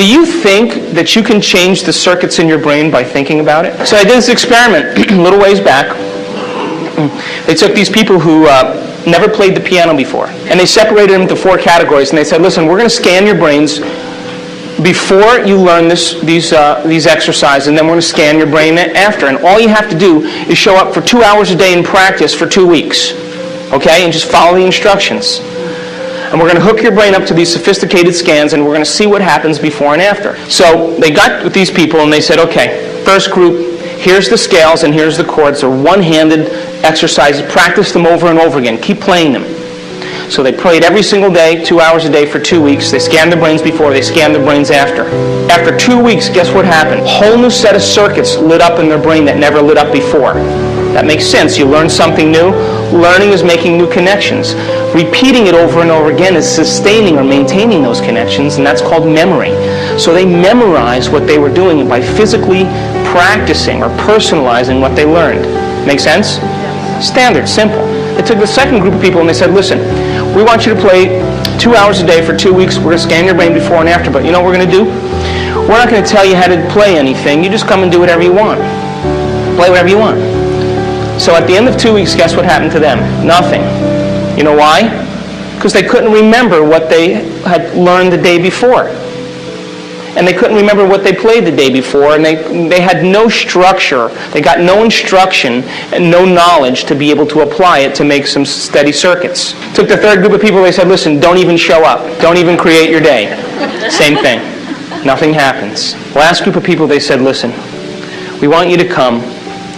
Do you think that you can change the circuits in your brain by thinking about it? So I did this experiment a little ways back. They took these people who never played the piano before, and they separated them into 4 categories, and they said, listen, we're going to scan your brains before you learn these exercises, and then we're going to scan your brain after. And all you have to do is show up for 2 hours a day in practice for 2 weeks, okay? And just follow the instructions. And we're going to hook your brain up to these sophisticated scans, and we're going to see what happens before and after. So they got with these people, and they said, okay, first group, here's the scales and here's the chords. They're one-handed exercises. Practice them over and over again. Keep playing them. So they played every single day, 2 hours a day for 2 weeks. They scanned their brains before, they scanned their brains after. After 2 weeks, guess what happened? A whole new set of circuits lit up in their brain that never lit up before. That makes sense. You learn something new. Learning is making new connections. Repeating it over and over again is sustaining or maintaining those connections, and that's called memory. So they memorized what they were doing by physically practicing or personalizing what they learned. Make sense? Standard, simple. They took the second group of people and they said, listen, we want you to play 2 hours a day for 2 weeks. We're going to scan your brain before and after, but you know what we're going to do? We're not going to tell you how to play anything. You just come and do whatever you want. Play whatever you want. So at the end of 2 weeks, guess what happened to them? Nothing. You know why? Because they couldn't remember what they had learned the day before. And they couldn't remember what they played the day before, and they had no structure. They got no instruction and no knowledge to be able to apply it to make some steady circuits. Took the third group of people, they said, listen, don't even show up. Don't even create your day. Same thing. Nothing happens. Last group of people, they said, listen, we want you to come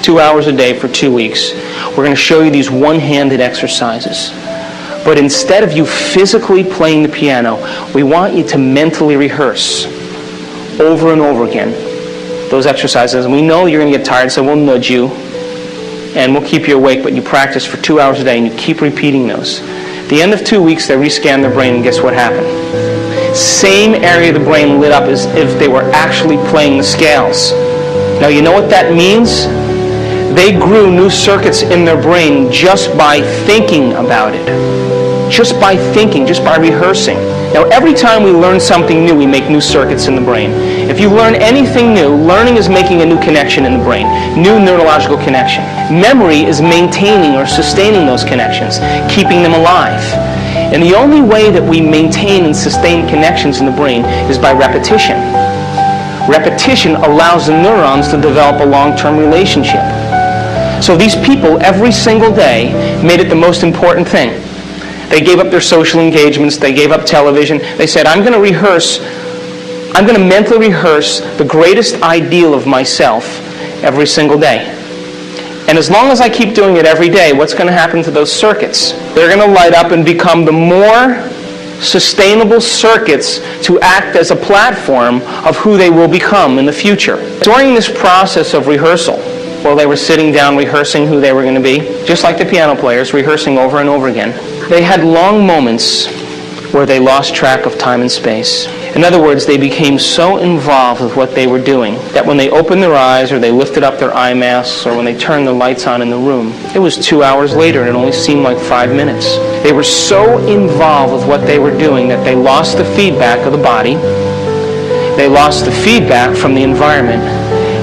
2 hours a day for 2 weeks. We're going to show you these one-handed exercises. But instead of you physically playing the piano, we want you to mentally rehearse over and over again those exercises. And we know you're going to get tired, so we'll nudge you and we'll keep you awake, but you practice for 2 hours a day and you keep repeating those. At the end of 2 weeks, they rescanned their brain, and guess what happened? Same area of the brain lit up as if they were actually playing the scales. Now you know what that means? They grew new circuits in their brain just by thinking about it. Just by thinking, just by rehearsing. Now every time we learn something new, we make new circuits in the brain. If you learn anything new, learning is making a new connection in the brain, new neurological connection. Memory is maintaining or sustaining those connections, keeping them alive. And the only way that we maintain and sustain connections in the brain is by repetition. Repetition allows the neurons to develop a long-term relationship. So these people, every single day, made it the most important thing. They gave up their social engagements. They gave up television. They said, I'm going to mentally rehearse the greatest ideal of myself every single day. And as long as I keep doing it every day, what's going to happen to those circuits? They're going to light up and become the more sustainable circuits to act as a platform of who they will become in the future. During this process of rehearsal, while they were sitting down rehearsing who they were going to be, just like the piano players, rehearsing over and over again, they had long moments where they lost track of time and space. In other words, they became so involved with what they were doing that when they opened their eyes or they lifted up their eye masks or when they turned the lights on in the room, it was 2 hours later and it only seemed like 5 minutes. They were so involved with what they were doing that they lost the feedback of the body, they lost the feedback from the environment,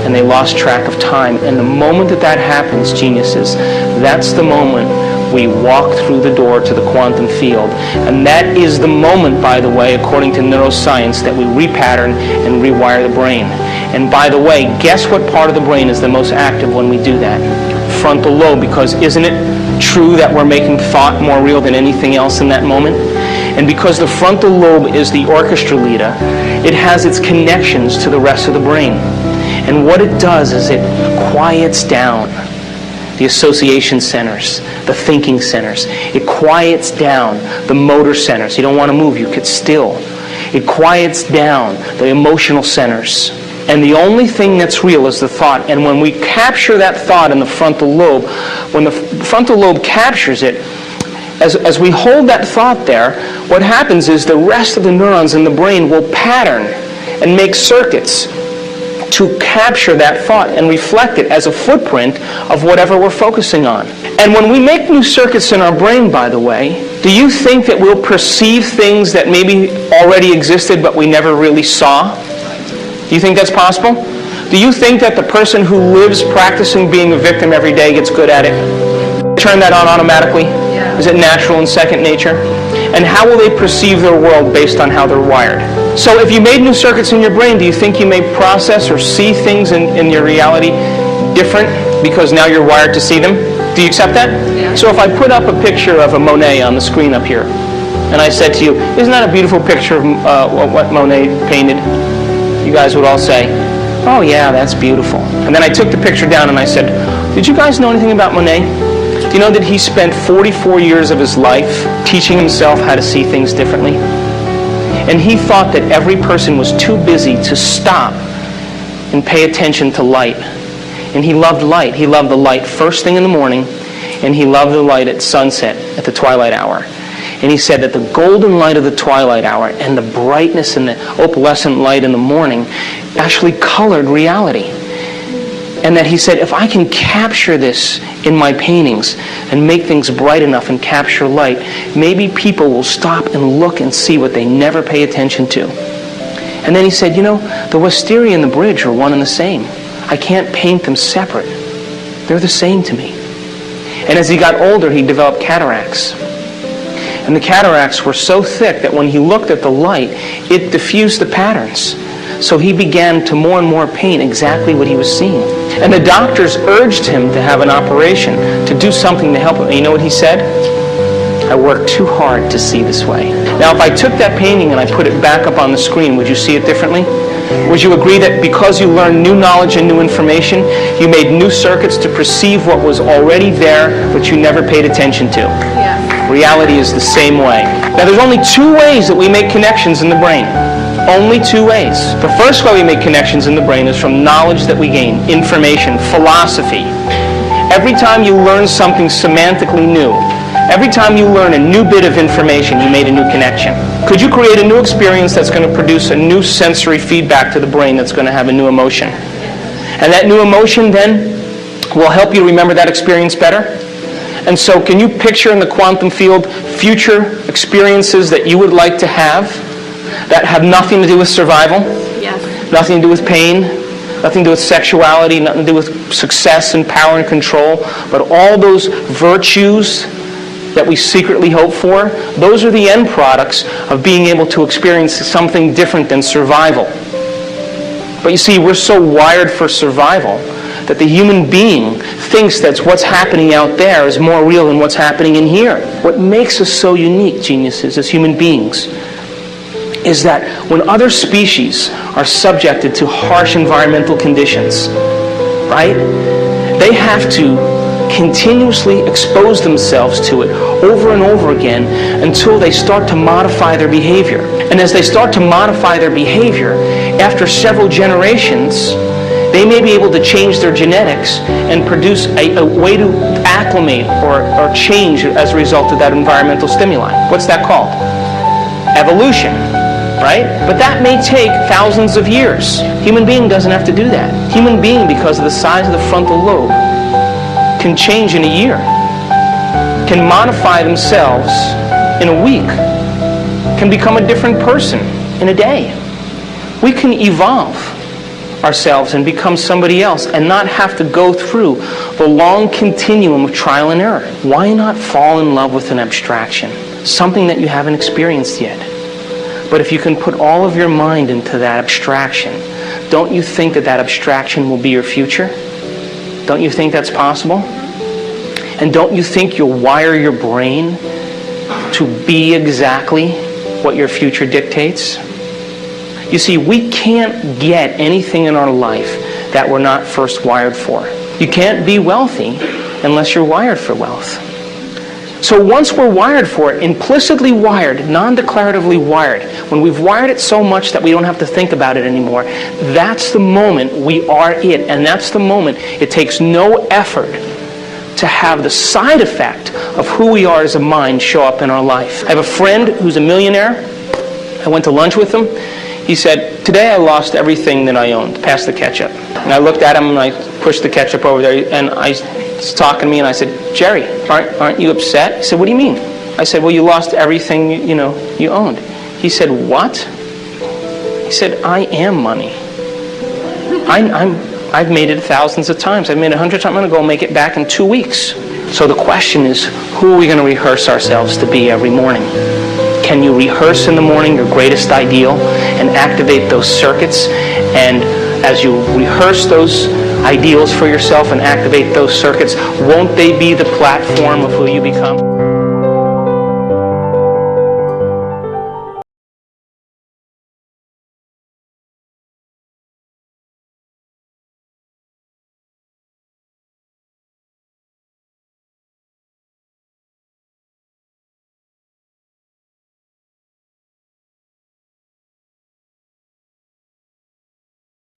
and they lost track of time. And the moment that that happens, geniuses, that's the moment we walk through the door to the quantum field. And that is the moment, by the way, according to neuroscience, that we repattern and rewire the brain. And by the way, guess what part of the brain is the most active when we do that? Frontal lobe, because isn't it true that we're making thought more real than anything else in that moment? And because the frontal lobe is the orchestra leader, it has its connections to the rest of the brain. And what it does is it quiets down the association centers, the thinking centers. It quiets down the motor centers. You don't want to move, you get still. It quiets down the emotional centers. And the only thing that's real is the thought. And when we capture that thought in the frontal lobe, when the frontal lobe captures it, as we hold that thought there, what happens is the rest of the neurons in the brain will pattern and make circuits to capture that thought and reflect it as a footprint of whatever we're focusing on. And when we make new circuits in our brain, by the way, do you think that we'll perceive things that maybe already existed but we never really saw? Do you think that's possible? Do you think that the person who lives practicing being a victim every day gets good at it? Turn that on automatically? Yeah. Is it natural and second nature? And how will they perceive their world based on how they're wired? So if you made new circuits in your brain, do you think you may process or see things in your reality different because now you're wired to see them? Do you accept that? Yeah. So if I put up a picture of a Monet on the screen up here, and I said to you, isn't that a beautiful picture of what Monet painted? You guys would all say, oh yeah, that's beautiful. And then I took the picture down and I said, did you guys know anything about Monet? Do you know that he spent 44 years of his life teaching himself how to see things differently? And he thought that every person was too busy to stop and pay attention to light. And he loved light. He loved the light first thing in the morning, and he loved the light at sunset, at the twilight hour. And he said that the golden light of the twilight hour and the brightness and the opalescent light in the morning actually colored reality. And that he said, if I can capture this in my paintings and make things bright enough and capture light, maybe people will stop and look and see what they never pay attention to. And then he said, you know, the wisteria and the bridge are one and the same. I can't paint them separate. They're the same to me. And as he got older, he developed cataracts. And the cataracts were so thick that when he looked at the light, it diffused the patterns. So he began to more and more paint exactly what he was seeing. And the doctors urged him to have an operation, to do something to help him. And you know what he said? I worked too hard to see this way. Now, if I took that painting and I put it back up on the screen, would you see it differently? Would you agree that because you learned new knowledge and new information, you made new circuits to perceive what was already there, but you never paid attention to? Yeah. Reality is the same way. Now, there's only two ways that we make connections in the brain. Only two ways. The first way we make connections in the brain is from knowledge that we gain, information, philosophy. Every time you learn something semantically new, every time you learn a new bit of information, you made a new connection. Could you create a new experience that's going to produce a new sensory feedback to the brain that's going to have a new emotion? And that new emotion then will help you remember that experience better? And so can you picture in the quantum field future experiences that you would like to have that have nothing to do with survival? Yes. Nothing to do with pain? Nothing to do with sexuality? Nothing to do with success and power and control? But all those virtues that we secretly hope for, those are the end products of being able to experience something different than survival. But you see, we're so wired for survival that the human being thinks that what's happening out there is more real than what's happening in here. What makes us so unique, geniuses, as human beings, is that when other species are subjected to harsh environmental conditions, right, they have to continuously expose themselves to it over and over again until they start to modify their behavior. And as they start to modify their behavior, after several generations, they may be able to change their genetics and produce a way to acclimate or change as a result of that environmental stimuli. What's that called? Evolution, right? But that may take thousands of years. Human being doesn't have to do that. Human being, because of the size of the frontal lobe, can change in a year, can modify themselves in a week, can become a different person in a day. We can evolve ourselves and become somebody else and not have to go through the long continuum of trial and error. Why not fall in love with an abstraction, something that you haven't experienced yet? But if you can put all of your mind into that abstraction, don't you think that that abstraction will be your future? Don't you think that's possible? And don't you think you'll wire your brain to be exactly what your future dictates? You see, we can't get anything in our life that we're not first wired for. You can't be wealthy unless you're wired for wealth. So once we're wired for it, implicitly wired, non-declaratively wired, when we've wired it so much that we don't have to think about it anymore, that's the moment we are it. And that's the moment it takes no effort to have the side effect of who we are as a mind show up in our life. I have a friend who's a millionaire. I went to lunch with him. He said, today I lost everything that I owned. Pass the ketchup. And I looked at him and I pushed the ketchup over there. And he's talking to me and I said, Jerry, aren't you upset? He said, what do you mean? I said, well, you lost everything you owned. He said, what? He said, I am money. I've made it thousands of times. I've made it 100 times. I'm going to go make it back in 2 weeks. So the question is, who are we going to rehearse ourselves to be every morning? Can you rehearse in the morning your greatest ideal and activate those circuits? And as you rehearse those ideals for yourself and activate those circuits, won't they be the platform of who you become?